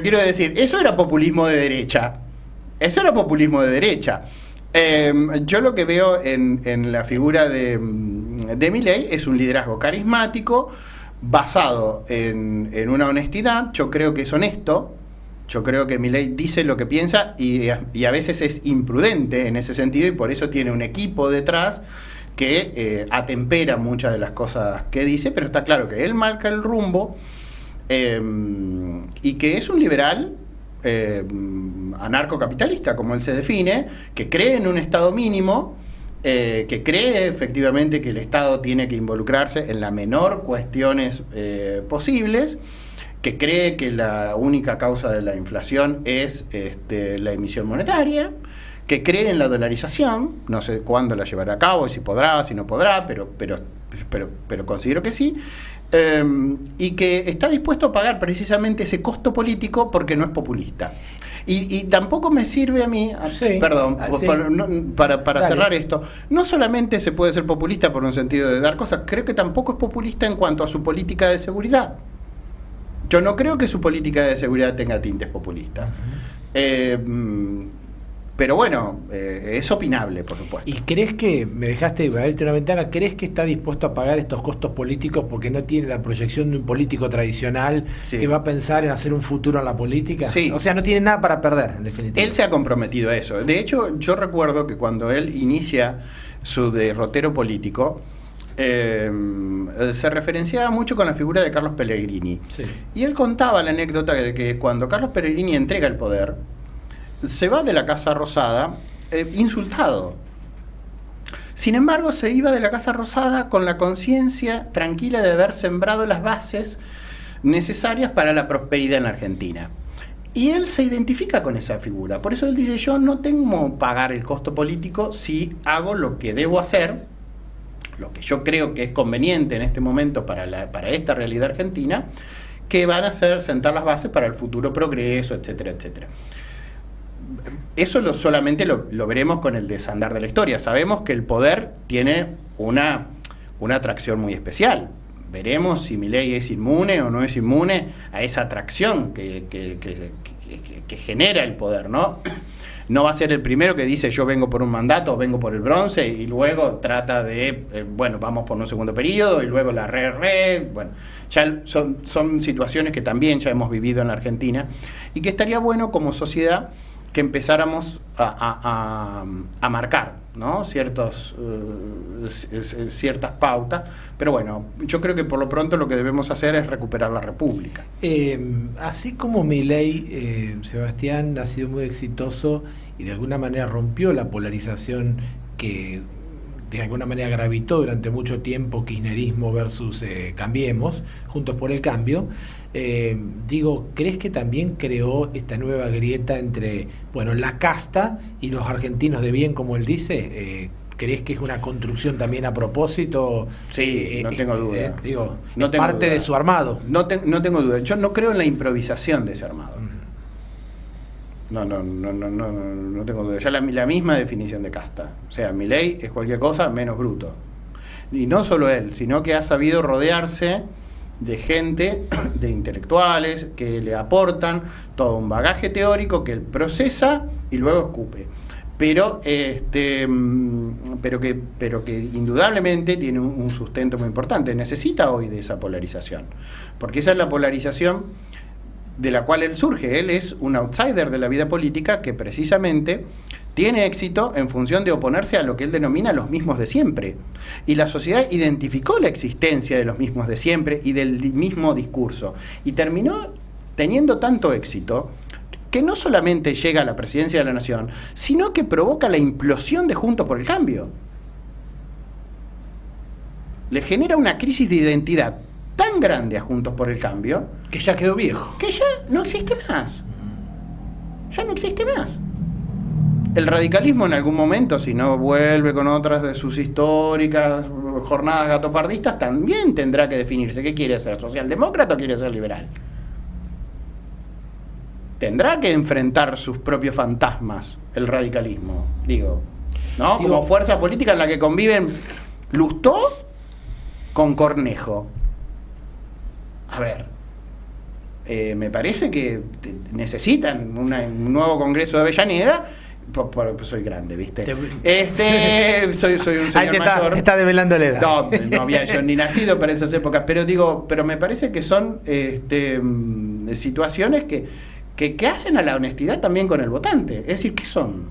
quiero decir, eso era populismo de derecha. Yo lo que veo en la figura de Milei es un liderazgo carismático, basado en una honestidad. Yo creo que es honesto, yo creo que Milei dice lo que piensa y a veces es imprudente en ese sentido, y por eso tiene un equipo detrás que atempera muchas de las cosas que dice, pero está claro que él marca el rumbo, y que es un liberal anarcocapitalista, como él se define, que cree en un Estado mínimo, que cree efectivamente que el Estado tiene que involucrarse en la menor cuestiones posibles, que cree que la única causa de la inflación es la emisión monetaria, que cree en la dolarización, no sé cuándo la llevará a cabo, si podrá, si no podrá, pero considero que sí, y que está dispuesto a pagar precisamente ese costo político porque no es populista. Y tampoco me sirve a mí, para cerrar esto, no solamente se puede ser populista por un sentido de dar cosas, creo que tampoco es populista en cuanto a su política de seguridad. Yo no creo que su política de seguridad tenga tintes populistas. Pero bueno, es opinable, por supuesto. ¿Y crees que, me dejaste abrirte una ventana, crees que está dispuesto a pagar estos costos políticos porque no tiene la proyección de un político tradicional que va a pensar en hacer un futuro en la política? Sí. O sea, no tiene nada para perder, en definitiva. Él se ha comprometido a eso. De hecho, yo recuerdo que cuando él inicia su derrotero político, se referenciaba mucho con la figura de Carlos Pellegrini. Sí. Y él contaba la anécdota de que cuando Carlos Pellegrini entrega el poder, se va de la Casa Rosada insultado. Sin embargo, se iba de la Casa Rosada con la conciencia tranquila de haber sembrado las bases necesarias para la prosperidad en la Argentina. Y él se identifica con esa figura. Por eso él dice, yo no tengo que pagar el costo político si hago lo que debo hacer, lo que yo creo que es conveniente en este momento para esta realidad argentina, que van a sentar las bases para el futuro progreso, etcétera, etcétera. Eso solamente lo veremos con el desandar de la historia. Sabemos que el poder tiene una atracción muy especial. Veremos si Milei es inmune o no es inmune a esa atracción que genera el poder, ¿no? No va a ser el primero que dice yo vengo por un mandato o vengo por el bronce y luego trata de, vamos por un segundo periodo y luego la bueno, ya son situaciones que también ya hemos vivido en la Argentina y que estaría bueno como sociedad que empezáramos a marcar, ¿no? Ciertas pautas, pero bueno, yo creo que por lo pronto lo que debemos hacer es recuperar la República. Así como Milei, Sebastián, ha sido muy exitoso y de alguna manera rompió la polarización que de alguna manera gravitó durante mucho tiempo, kirchnerismo versus Cambiemos, Juntos por el Cambio. ¿Crees que también creó esta nueva grieta entre, la casta y los argentinos de bien, como él dice? ¿Crees que es una construcción también a propósito? Sí, no tengo duda. Parte de su armado. No tengo duda. Yo no creo en la improvisación de ese armado. No tengo duda. Ya la misma definición de casta. O sea, Milei es cualquier cosa menos bruto. Y no solo él, sino que ha sabido rodearse de gente, de intelectuales, que le aportan todo un bagaje teórico que él procesa y luego escupe. Pero que indudablemente tiene un sustento muy importante. Necesita hoy de esa polarización. Porque esa es la polarización de la cual él surge. Él es un outsider de la vida política que precisamente tiene éxito en función de oponerse a lo que él denomina los mismos de siempre. Y la sociedad identificó la existencia de los mismos de siempre y del mismo discurso. Y terminó teniendo tanto éxito que no solamente llega a la presidencia de la Nación, sino que provoca la implosión de Juntos por el Cambio. Le genera una crisis de identidad tan grande a Juntos por el Cambio que ya quedó viejo. Que ya no existe más. Ya no existe más. El radicalismo en algún momento, si no vuelve con otras de sus históricas jornadas gatopardistas, también tendrá que definirse. ¿Qué quiere ser? ¿Socialdemócrata o quiere ser liberal? Tendrá que enfrentar sus propios fantasmas, el radicalismo, ¿no? Como fuerza política en la que conviven Lustó con Cornejo. A ver, me parece que necesitan un nuevo Congreso de Avellaneda. Soy grande, ¿viste? Soy un señor mayor. Te está develando la edad. No había yo ni nacido para esas épocas, pero me parece que son situaciones que hacen a la honestidad también con el votante. Es decir, ¿qué son?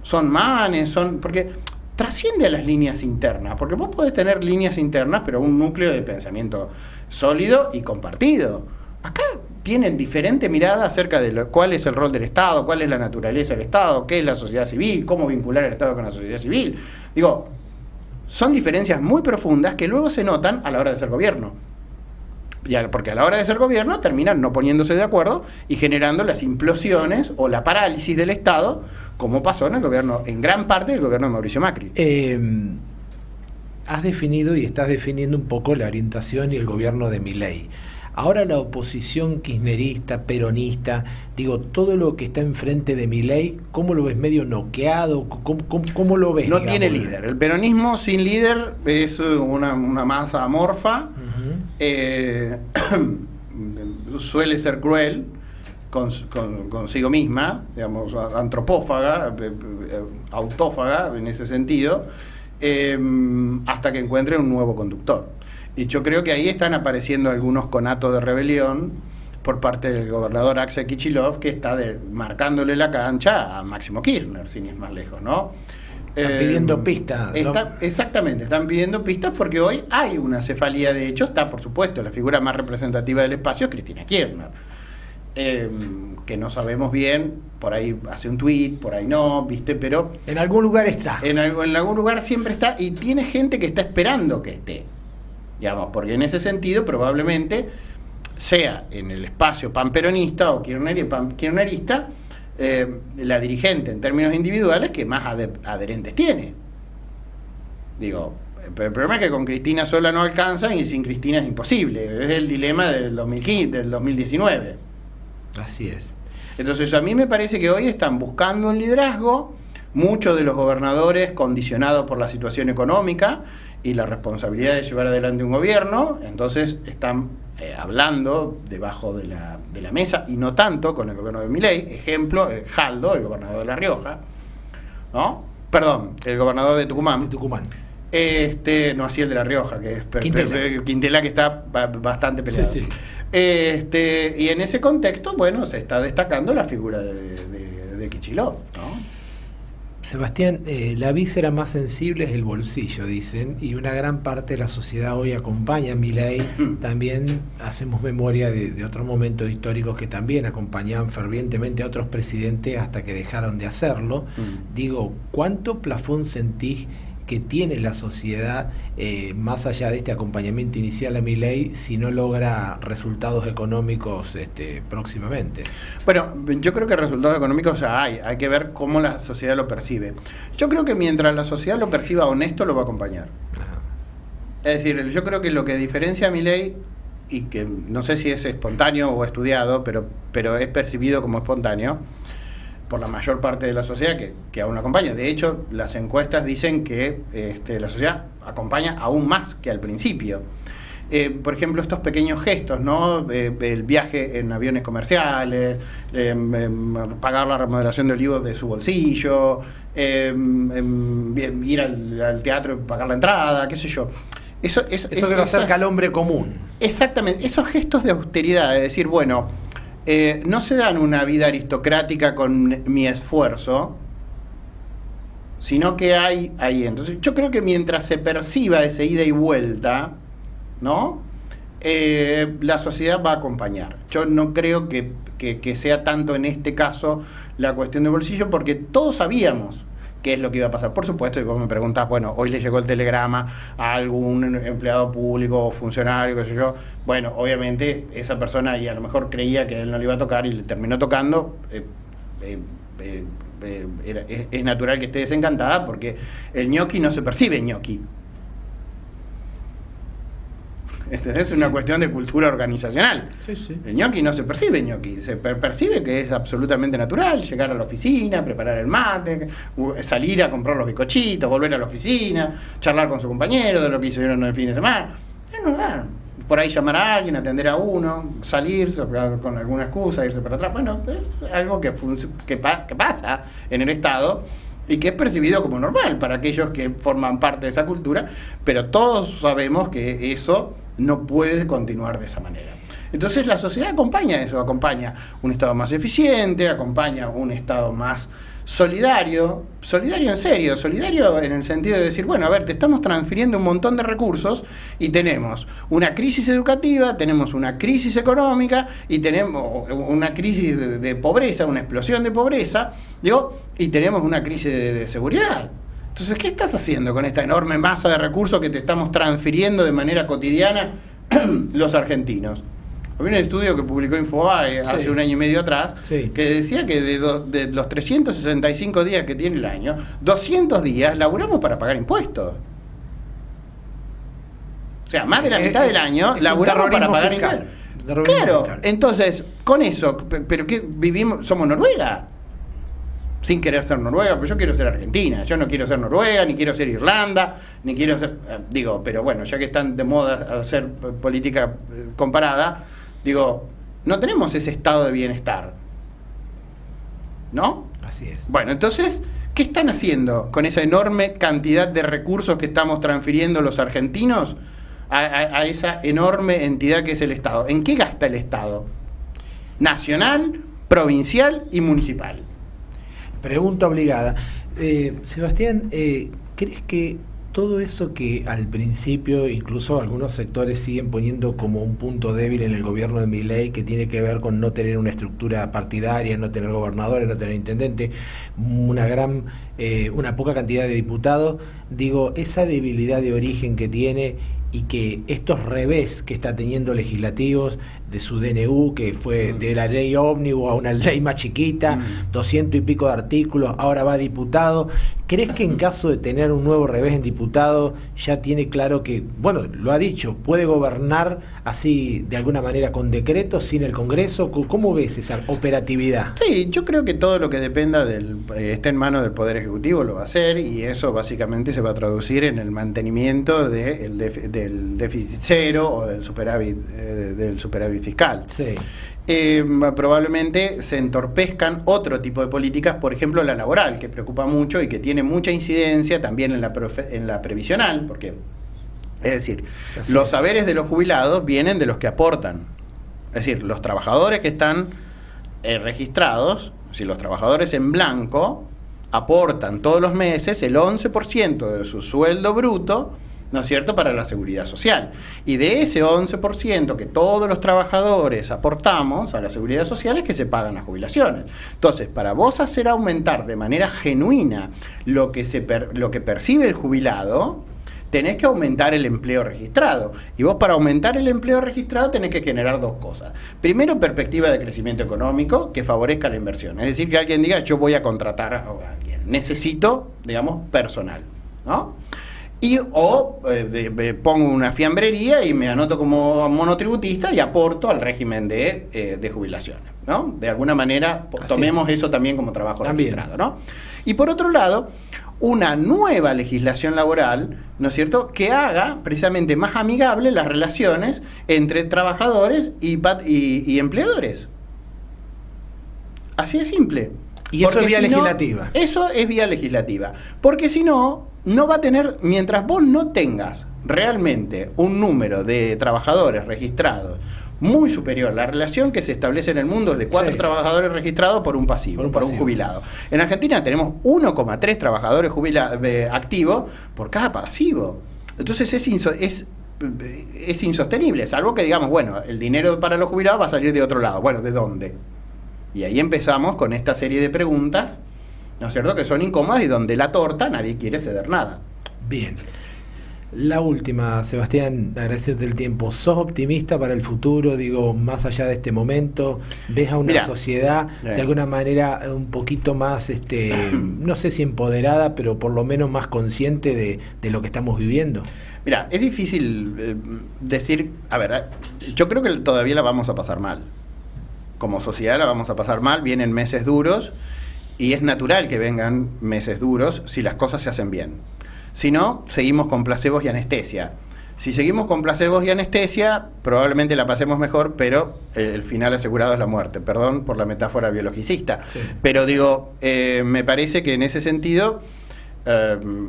Son manes, porque trasciende a las líneas internas, porque vos podés tener líneas internas, pero un núcleo de pensamiento sólido y compartido. Acá tienen diferente mirada acerca de cuál es el rol del Estado, cuál es la naturaleza del Estado, qué es la sociedad civil, cómo vincular el Estado con la sociedad civil. Son diferencias muy profundas que luego se notan a la hora de ser gobierno. Porque a la hora de ser gobierno terminan no poniéndose de acuerdo y generando las implosiones o la parálisis del Estado, como pasó en el gobierno, en gran parte del gobierno de Mauricio Macri. Has definido y estás definiendo un poco la orientación y el gobierno de Milei. Ahora la oposición kirchnerista, peronista, todo lo que está enfrente de Milei, ¿cómo lo ves? ¿Medio noqueado? ¿Cómo lo ves? No tiene líder. El peronismo sin líder es una masa amorfa, suele ser cruel, consigo misma, digamos, antropófaga, autófaga en ese sentido, hasta que encuentre un nuevo conductor. Y yo creo que ahí están apareciendo algunos conatos de rebelión por parte del gobernador Axel Kicillof, que está marcándole la cancha a Máximo Kirchner, sin ir más lejos, ¿no? Están pidiendo pistas. Exactamente, están pidiendo pistas porque hoy hay una cefalía. De hecho, está, por supuesto, la figura más representativa del espacio es Cristina Kirchner, que no sabemos bien, por ahí hace un tuit, por ahí no, ¿viste? Pero en algún lugar está. En algún lugar siempre está, y tiene gente que está esperando que esté, digamos, porque en ese sentido probablemente sea en el espacio panperonista o kirchnerista la dirigente en términos individuales que más adherentes tiene. Digo, pero el problema es que con Cristina sola no alcanzan y sin Cristina es imposible. Es el dilema del 2019. Así es. Entonces a mí me parece que hoy están buscando un liderazgo, muchos de los gobernadores condicionados por la situación económica y la responsabilidad de llevar adelante un gobierno, entonces están hablando debajo de la mesa, y no tanto con el gobierno de Milei. Ejemplo, Jaldo, el gobernador de La Rioja, ¿no? Perdón, el gobernador de Tucumán. No, así el de La Rioja, que es Quintela, que está bastante peleado. Sí, sí. Y en ese contexto, bueno, se está destacando la figura de Kicillof, ¿no? Sebastián, la víscera más sensible es el bolsillo, dicen, y una gran parte de la sociedad hoy acompaña a Milei. También hacemos memoria de otros momentos históricos que también acompañaban fervientemente a otros presidentes hasta que dejaron de hacerlo. Digo, ¿cuánto plafón sentís que tiene la sociedad más allá de este acompañamiento inicial a Milei si no logra resultados económicos próximamente? Bueno, yo creo que resultados económicos hay que ver cómo la sociedad lo percibe. Yo creo que mientras la sociedad lo perciba honesto, lo va a acompañar. Ajá. Es decir, yo creo que lo que diferencia a Milei, y que no sé si es espontáneo o estudiado, pero es percibido como espontáneo por la mayor parte de la sociedad que aún acompaña. De hecho, las encuestas dicen que la sociedad acompaña aún más que al principio. Por ejemplo, estos pequeños gestos, ¿no? El viaje en aviones comerciales, pagar la remodelación de Olivos de su bolsillo, ir al teatro y pagar la entrada, qué sé yo. Eso que lo acerca al hombre común. Exactamente, esos gestos de austeridad, es decir, bueno, no se dan una vida aristocrática con mi esfuerzo, sino que hay ahí. Entonces, yo creo que mientras se perciba ese ida y vuelta, ¿no? La sociedad va a acompañar. Yo no creo que sea tanto en este caso la cuestión del bolsillo, porque todos sabíamos qué es lo que iba a pasar. Por supuesto, y vos me preguntás, bueno, hoy le llegó el telegrama a algún empleado público o funcionario, qué sé yo. Bueno, obviamente esa persona y a lo mejor creía que él no le iba a tocar y le terminó tocando. Es natural que esté desencantada, porque el ñoqui no se percibe ñoqui. Es una cuestión de cultura organizacional. Sí, sí. El ñoqui no se percibe ñoqui, se percibe que es absolutamente natural llegar a la oficina, preparar el mate, salir a comprar los bizcochitos, volver a la oficina, charlar con su compañero de lo que hicieron el fin de semana. Es normal. Por ahí llamar a alguien, atender a uno, salir con alguna excusa, irse para atrás. Bueno, es algo que pasa en el Estado y que es percibido como normal para aquellos que forman parte de esa cultura, pero todos sabemos que eso no puede continuar de esa manera. Entonces la sociedad acompaña eso, acompaña un Estado más eficiente, acompaña un Estado más solidario en serio, solidario en el sentido de decir, bueno, a ver, te estamos transfiriendo un montón de recursos y tenemos una crisis educativa, tenemos una crisis económica y tenemos una crisis de pobreza, una explosión de pobreza, y tenemos una crisis de seguridad. Entonces, ¿qué estás haciendo con esta enorme masa de recursos que te estamos transfiriendo de manera cotidiana los argentinos? Había un estudio que publicó Infobae hace un año y medio atrás, que decía que de los 365 días que tiene el año, 200 días laburamos para pagar impuestos. O sea, más de la mitad del año laburamos para pagar impuestos. Claro, entonces, con eso, ¿pero qué vivimos? ¿Somos Noruega? Sin querer ser Noruega, pero yo quiero ser Argentina. Yo no quiero ser Noruega, ni quiero ser Irlanda, ni quiero ser... pero bueno, ya que están de moda hacer política comparada, no tenemos ese estado de bienestar. ¿no? Así es. Bueno, entonces, ¿qué están haciendo con esa enorme cantidad de recursos que estamos transfiriendo los argentinos a esa enorme entidad que es el Estado? ¿En qué gasta el Estado? Nacional, provincial y municipal. Pregunta obligada. Sebastián, ¿crees que todo eso que al principio incluso algunos sectores siguen poniendo como un punto débil en el gobierno de Milei, que tiene que ver con no tener una estructura partidaria, no tener gobernadores, no tener intendente, una poca cantidad de diputados, digo, esa debilidad de origen que tiene y que estos revés que está teniendo legislativos de su DNU, que fue de la ley ómnibus a una ley más chiquita, 200 y pico de artículos, ahora va a diputado, ¿crees que en caso de tener un nuevo revés en diputado ya tiene claro que, bueno, lo ha dicho, puede gobernar así de alguna manera con decreto, sin el Congreso? ¿Cómo ves esa operatividad? Sí, yo creo que todo lo que dependa esté en manos del Poder Ejecutivo lo va a hacer, y eso básicamente se va a traducir en el mantenimiento del déficit cero o del superávit fiscal. Sí. Probablemente se entorpezcan otro tipo de políticas, por ejemplo la laboral, que preocupa mucho y que tiene mucha incidencia también en la previsional, porque es decir, los saberes de los jubilados vienen de los que aportan. Es decir, los trabajadores que están registrados, si los trabajadores en blanco aportan todos los meses el 11% de su sueldo bruto, ¿no es cierto?, para la seguridad social. Y de ese 11% que todos los trabajadores aportamos a la seguridad social es que se pagan las jubilaciones. Entonces, para vos hacer aumentar de manera genuina lo que percibe el jubilado, tenés que aumentar el empleo registrado. Y vos, para aumentar el empleo registrado, tenés que generar dos cosas. Primero, perspectiva de crecimiento económico que favorezca la inversión. Es decir, que alguien diga, yo voy a contratar a alguien. Necesito, digamos, personal, ¿no? Pongo una fiambrería y me anoto como monotributista y aporto al régimen de jubilaciones, ¿no? De alguna manera, tomemos eso también como trabajo registrado, ¿no? Y por otro lado, una nueva legislación laboral, ¿no es cierto?, que haga precisamente más amigable las relaciones entre trabajadores y empleadores. Así de simple. Y eso es vía legislativa. Eso es vía legislativa. Porque si no, no va a tener, mientras vos no tengas realmente un número de trabajadores registrados muy superior, la relación que se establece en el mundo es de 4 trabajadores registrados por un pasivo, por un jubilado. En Argentina tenemos 1,3 trabajadores activos por cada pasivo. Entonces es insostenible, salvo que digamos, bueno, el dinero para los jubilados va a salir de otro lado. Bueno, ¿de dónde? Y ahí empezamos con esta serie de preguntas, ¿no es cierto?, que son incómodas y donde la torta nadie quiere ceder nada. Bien. La última, Sebastián, agradecerte el tiempo. ¿Sos optimista para el futuro? Digo, más allá de este momento, ¿ves a una sociedad de alguna manera un poquito más, no sé si empoderada, pero por lo menos más consciente de lo que estamos viviendo? Mira, es difícil decir, a ver, yo creo que todavía la vamos a pasar mal. Como sociedad la vamos a pasar mal, vienen meses duros y es natural que vengan meses duros si las cosas se hacen bien. Si no, seguimos con placebos y anestesia. Si seguimos con placebos y anestesia, probablemente la pasemos mejor, pero el final asegurado es la muerte. Perdón por la metáfora biologicista. Sí. Pero digo, me parece que en ese sentido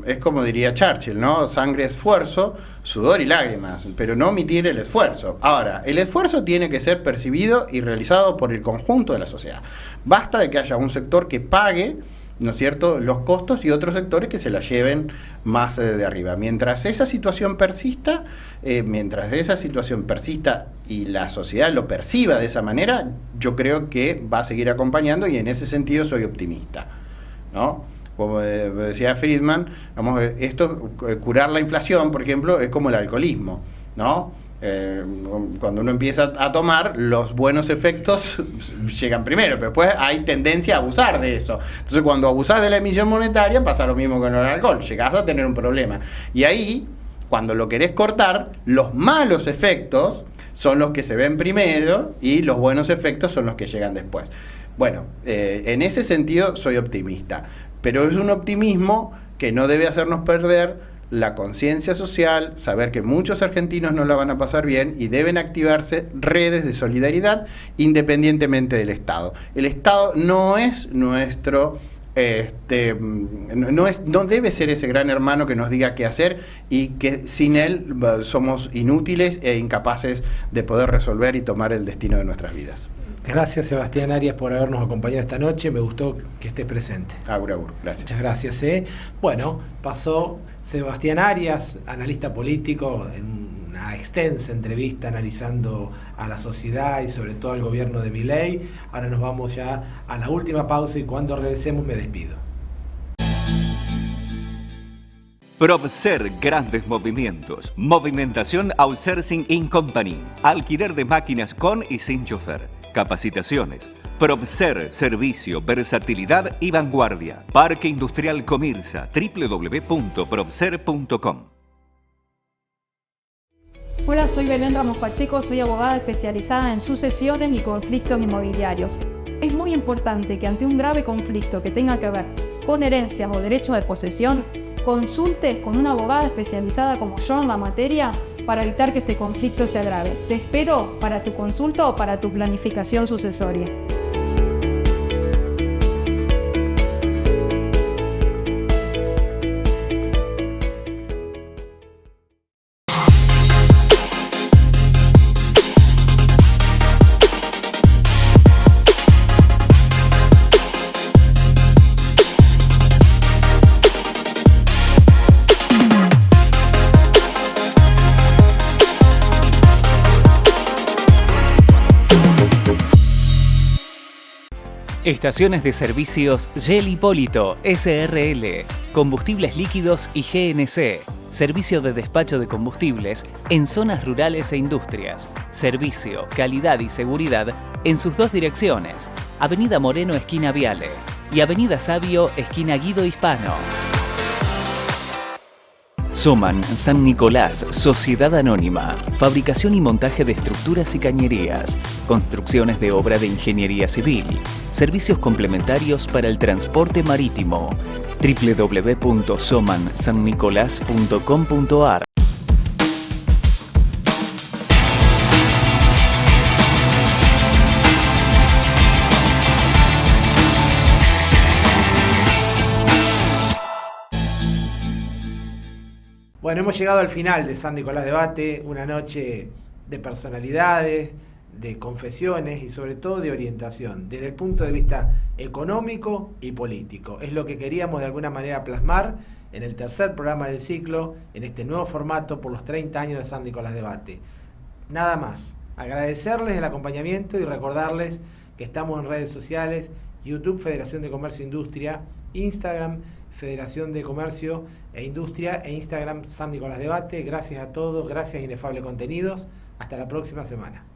es como diría Churchill, ¿no? Sangre, esfuerzo, sudor y lágrimas, pero no omitir el esfuerzo. Ahora, el esfuerzo tiene que ser percibido y realizado por el conjunto de la sociedad. Basta de que haya un sector que pague, ¿no es cierto?, los costos y otros sectores que se la lleven más de arriba. Mientras esa situación persista y la sociedad lo perciba de esa manera, yo creo que va a seguir acompañando y en ese sentido soy optimista, ¿no? Como decía Friedman, vamos, curar la inflación, por ejemplo, es como el alcoholismo, ¿no? Cuando uno empieza a tomar, los buenos efectos llegan primero, pero después hay tendencia a abusar de eso. Entonces, cuando abusás de la emisión monetaria, pasa lo mismo con el alcohol, llegás a tener un problema. Y ahí, cuando lo querés cortar, los malos efectos son los que se ven primero y los buenos efectos son los que llegan después. Bueno, en ese sentido soy optimista. Pero es un optimismo que no debe hacernos perder la conciencia social, saber que muchos argentinos no la van a pasar bien y deben activarse redes de solidaridad independientemente del Estado. El Estado no es nuestro... no debe ser ese gran hermano que nos diga qué hacer y que sin él somos inútiles e incapaces de poder resolver y tomar el destino de nuestras vidas. Gracias, Sebastián Arias, por habernos acompañado esta noche. Me gustó que estés presente. Agur, gracias. Muchas gracias. Bueno, pasó Sebastián Arias, analista político, en una extensa entrevista analizando a la sociedad y sobre todo al gobierno de Milei. Ahora nos vamos ya a la última pausa y cuando regresemos me despido. Probser Grandes Movimientos. Movimentación Outsourcing in Company. Alquiler de máquinas con y sin chofer. Capacitaciones. Probser, servicio, versatilidad y vanguardia. Parque Industrial Comirsa. www.probser.com. Hola, soy Belén Ramos Pacheco, soy abogada especializada en sucesiones y conflictos inmobiliarios. Es muy importante que ante un grave conflicto que tenga que ver con herencias o derechos de posesión, consultes con una abogada especializada como yo en la materia para evitar que este conflicto se agrave. Te espero para tu consulta o para tu planificación sucesoria. Estaciones de servicios Shell Hipólito, SRL, combustibles líquidos y GNC, servicio de despacho de combustibles en zonas rurales e industrias, servicio, calidad y seguridad en sus dos direcciones, Avenida Moreno esquina Viale y Avenida Sabio esquina Guido Hispano. Soman San Nicolás, Sociedad Anónima, fabricación y montaje de estructuras y cañerías, construcciones de obra de ingeniería civil, servicios complementarios para el transporte marítimo, www.somansannicolás.com.ar. Bueno, hemos llegado al final de San Nicolás Debate, una noche de personalidades, de confesiones y sobre todo de orientación, desde el punto de vista económico y político. Es lo que queríamos de alguna manera plasmar en el tercer programa del ciclo, en este nuevo formato por los 30 años de San Nicolás Debate. Nada más, agradecerles el acompañamiento y recordarles que estamos en redes sociales, YouTube Federación de Comercio e Industria, Instagram Federación de Comercio e Industria e Instagram San Nicolás Debate. Gracias a todos, gracias Inefable Contenidos. Hasta la próxima semana.